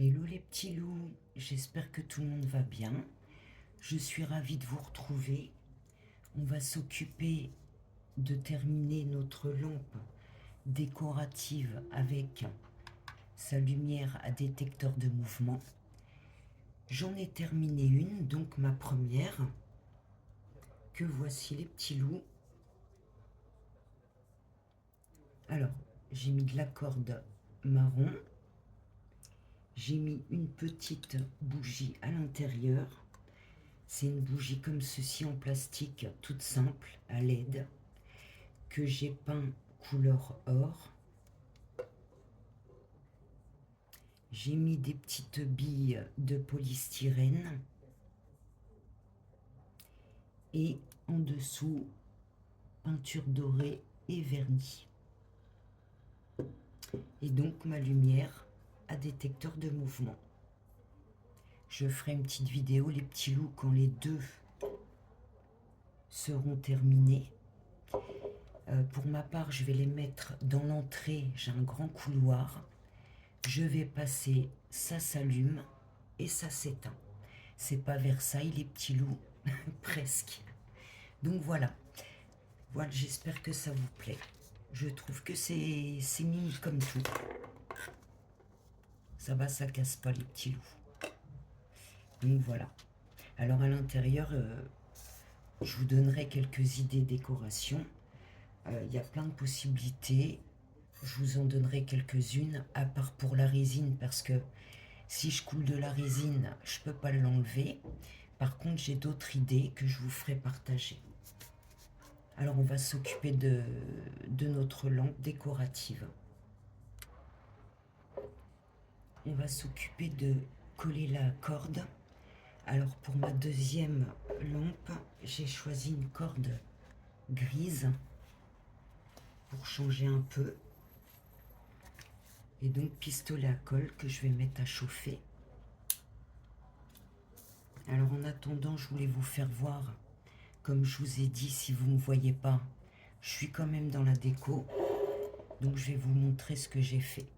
Hello les petits loups, j'espère que tout le monde va bien. Je suis ravie de vous retrouver. On va s'occuper de terminer notre lampe décorative avec sa lumière à détecteur de mouvement. J'en ai terminé une, donc ma première, que voici les petits loups. Alors, j'ai mis de la corde marron. J'ai mis une petite bougie à l'intérieur. C'est une bougie comme ceci en plastique, toute simple, à LED, que j'ai peint couleur or. J'ai mis des petites billes de polystyrène. Et en dessous, peinture dorée et vernis. Et donc ma lumière à détecteur de mouvement. Je ferai une petite vidéo, les petits loups, quand les deux seront terminés. Pour ma part, je vais les mettre dans l'entrée. J'ai un grand couloir. Je vais passer, ça s'allume et ça s'éteint. C'est pas Versailles, les petits loups, presque. Donc voilà. Voilà, j'espère que ça vous plaît. Je trouve que c'est mini comme tout. Ça va, ça casse pas les petits loups. Donc voilà. Alors à l'intérieur, je vous donnerai quelques idées décoration. Il y a plein de possibilités. Je vous en donnerai quelques-unes, à part pour la résine, parce que si je coule de la résine, je ne peux pas l'enlever. Par contre, j'ai d'autres idées que je vous ferai partager. Alors, on va s'occuper de notre lampe décorative. On va s'occuper de coller la corde. Alors, pour ma deuxième lampe, j'ai choisi une corde grise pour changer un peu. Et donc, pistolet à colle que je vais mettre à chauffer. Alors, en attendant, je voulais vous faire voir, comme je vous ai dit, si vous ne me voyez pas, je suis quand même dans la déco. Donc, je vais vous montrer ce que j'ai fait.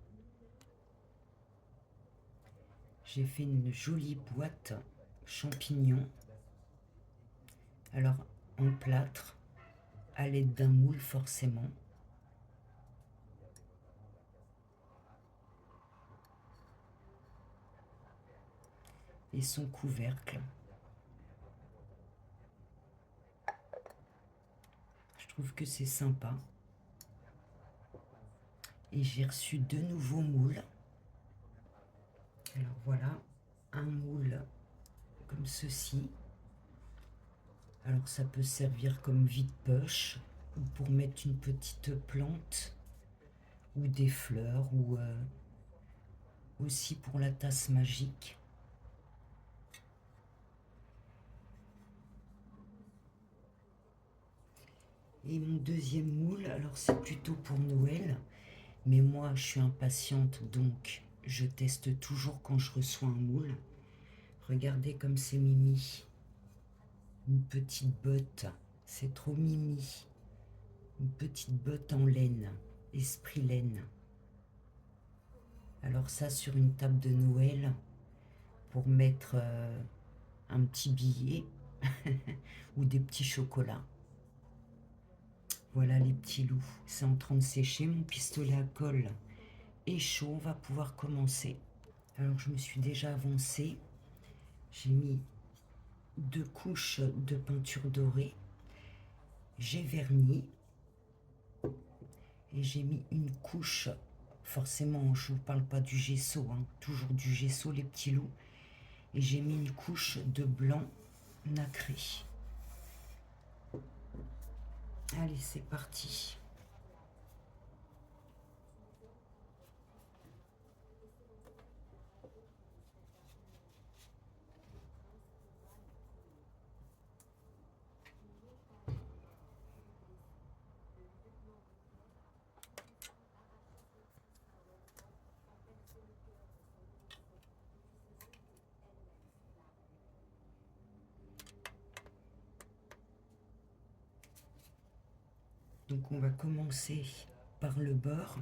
J'ai fait une jolie boîte champignons. Alors, en plâtre, à l'aide d'un moule forcément. Et son couvercle. Je trouve que c'est sympa. Et j'ai reçu deux nouveaux moules. Alors voilà, un moule comme ceci. Alors ça peut servir comme vide-poche ou pour mettre une petite plante ou des fleurs ou aussi pour la tasse magique. Et mon deuxième moule, alors c'est plutôt pour Noël, mais moi je suis impatiente donc je teste toujours quand je reçois un moule. Regardez comme c'est mimi. Une petite botte, c'est trop mimi. Une petite botte en laine, esprit laine. Alors ça sur une table de Noël pour mettre un petit billet ou des petits chocolats. Voilà les petits loups, c'est en train de sécher, mon pistolet à colle est chaud, on va pouvoir commencer. Alors je me suis déjà avancée, j'ai mis 2 couches de peinture dorée, j'ai verni et j'ai mis une couche, forcément je ne vous parle pas du gesso, hein, toujours du gesso les petits loups, et j'ai mis une couche de blanc nacré. Allez, c'est parti. Donc on va commencer par le bord.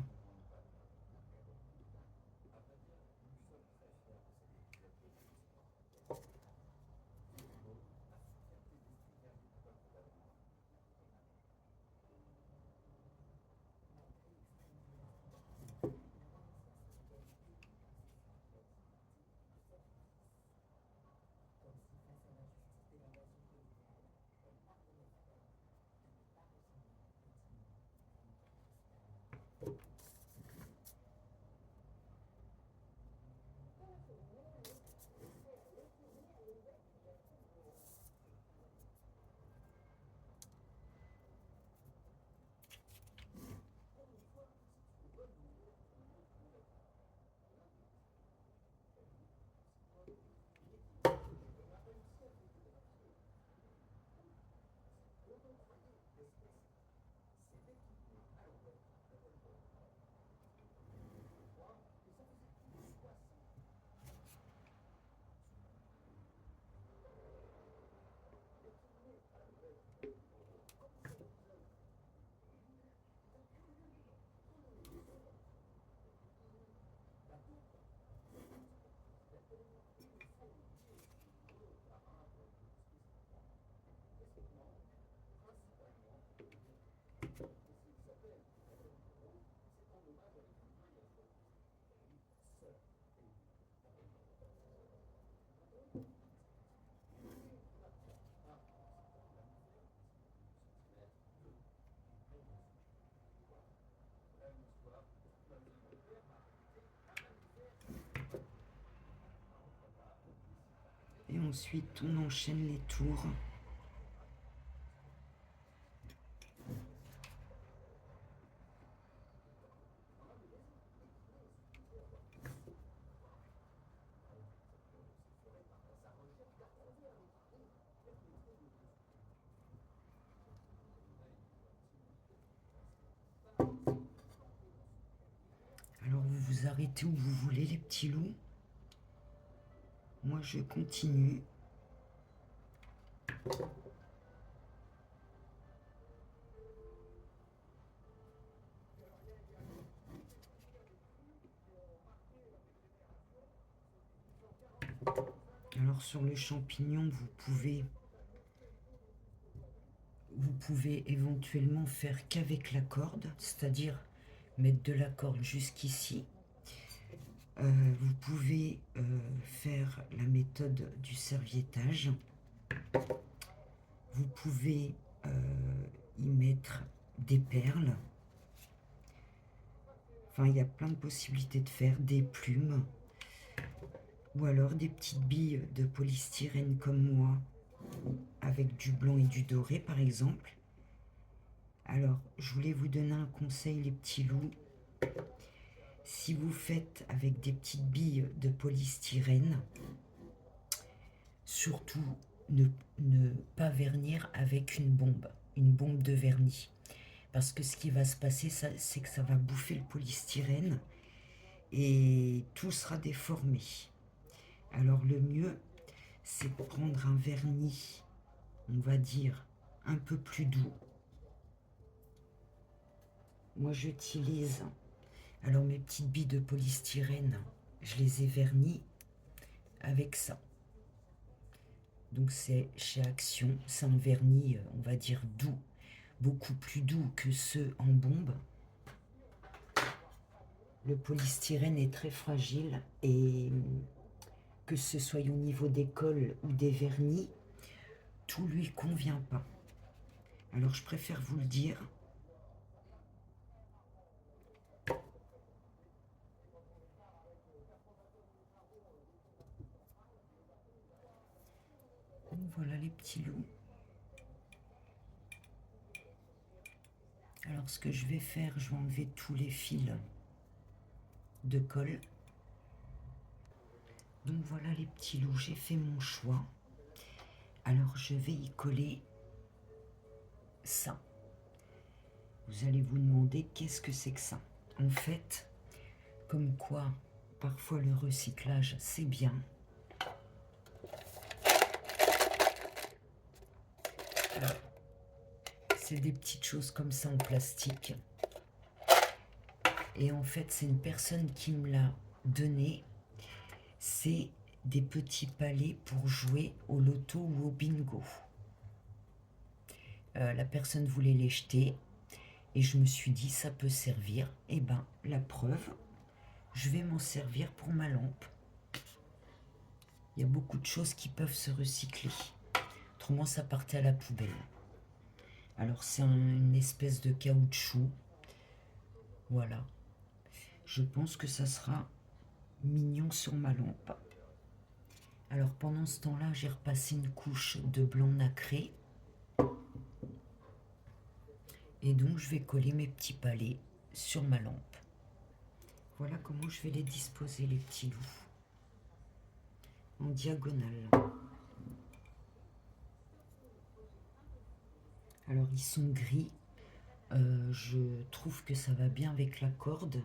Et ensuite, on enchaîne les tours. Alors, vous vous arrêtez où vous voulez, les petits loups. Moi, je continue. Alors, sur le champignon, vous pouvez éventuellement faire qu'avec la corde, c'est-à-dire mettre de la corde jusqu'ici. Vous pouvez faire la méthode du serviettage. Vous pouvez y mettre des perles. Enfin, il y a plein de possibilités de faire des plumes. Ou alors des petites billes de polystyrène comme moi, avec du blanc et du doré par exemple. Alors, je voulais vous donner un conseil, les petits loups. Si vous faites avec des petites billes de polystyrène, surtout ne pas vernir avec une bombe de vernis. Parce que ce qui va se passer, c'est que ça va bouffer le polystyrène et tout sera déformé. Alors le mieux, c'est de prendre un vernis, on va dire, un peu plus doux. Moi, j'utilise, alors mes petites billes de polystyrène, je les ai vernies avec ça. Donc c'est chez Action, c'est un vernis, on va dire, doux, beaucoup plus doux que ceux en bombe. Le polystyrène est très fragile et que ce soit au niveau des cols ou des vernis, tout lui convient pas. Alors je préfère vous le dire. Voilà les petits loups. Alors ce que je vais faire, je vais enlever tous les fils de colle. Donc voilà les petits loups, j'ai fait mon choix. Alors je vais y coller ça. Vous allez vous demander qu'est-ce que c'est que ça. En fait, comme quoi parfois le recyclage c'est bien. C'est des petites choses comme ça en plastique. Et en fait, c'est une personne qui me l'a donné. C'est des petits palets pour jouer au loto ou au bingo. La personne voulait les jeter et je me suis dit ça peut servir. Et ben la preuve, je vais m'en servir pour ma lampe. Il y a beaucoup de choses qui peuvent se recycler. Autrement, ça partait à la poubelle. Alors c'est une espèce de caoutchouc. Voilà. Je pense que ça sera mignon sur ma lampe. Alors pendant ce temps-là, j'ai repassé une couche de blanc nacré. Et donc je vais coller mes petits palets sur ma lampe. Voilà comment je vais les disposer, les petits loups. En diagonale. Alors ils sont gris. Je trouve que ça va bien avec la corde.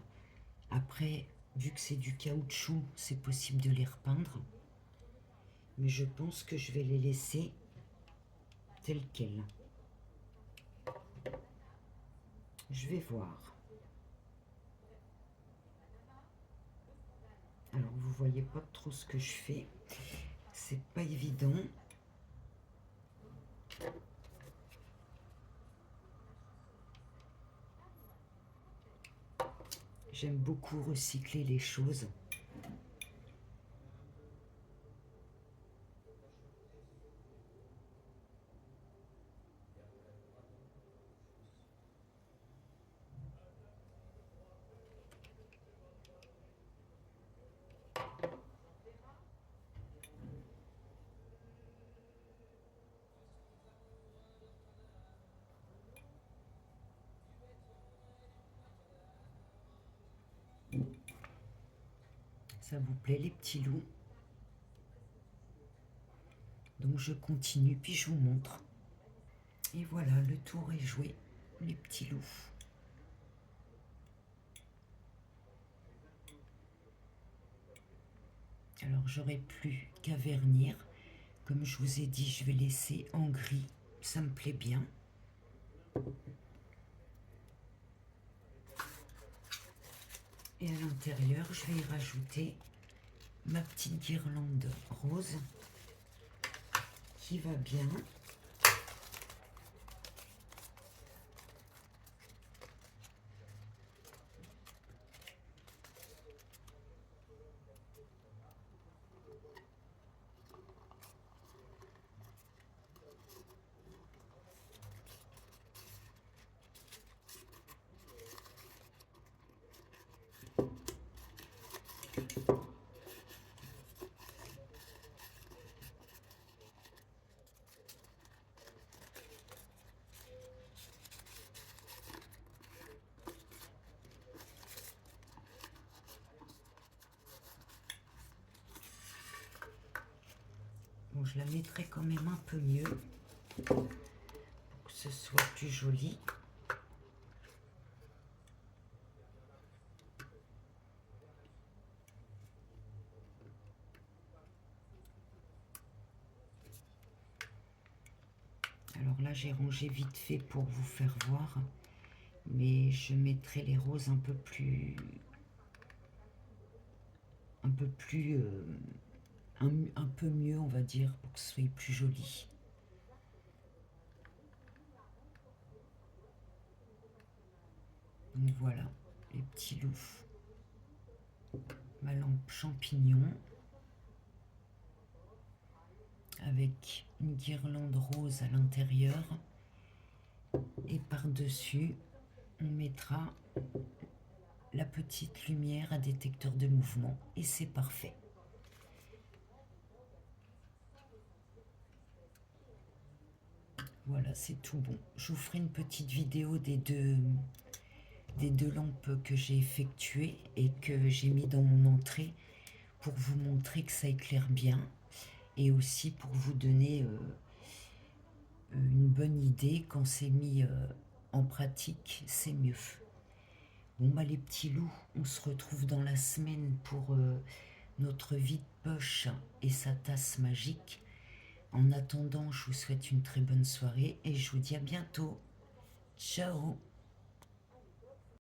Après, vu que c'est du caoutchouc, c'est possible de les repeindre. Mais je pense que je vais les laisser tels quels. Je vais voir. Alors vous voyez pas trop ce que je fais. C'est pas évident. J'aime beaucoup recycler les choses. Ça vous plaît les petits loups? Donc je continue, puis je vous montre. Et voilà, le tour est joué, les petits loups. Alors j'aurai plus qu'à vernir. Comme je vous ai dit, je vais laisser en gris, ça me plaît bien. Et à l'intérieur, je vais y rajouter ma petite guirlande rose qui va bien. Bon, je la mettrai quand même un peu mieux pour que ce soit plus joli. Alors là, j'ai rangé vite fait pour vous faire voir, mais je mettrai les roses un peu plus, un peu mieux, on va dire, pour que ce soit plus joli. Donc voilà, les petits loups. Ma lampe champignon avec une guirlande rose à l'intérieur. Et par-dessus, on mettra la petite lumière à détecteur de mouvement. Et c'est parfait. Voilà, c'est tout bon. Je vous ferai une petite vidéo des deux lampes que j'ai effectuées et que j'ai mis dans mon entrée pour vous montrer que ça éclaire bien et aussi pour vous donner une bonne idée. Quand c'est mis en pratique, c'est mieux. Bon bah les petits loups, on se retrouve dans la semaine pour notre vide-poche et sa tasse magique. En attendant, je vous souhaite une très bonne soirée et je vous dis à bientôt. Ciao!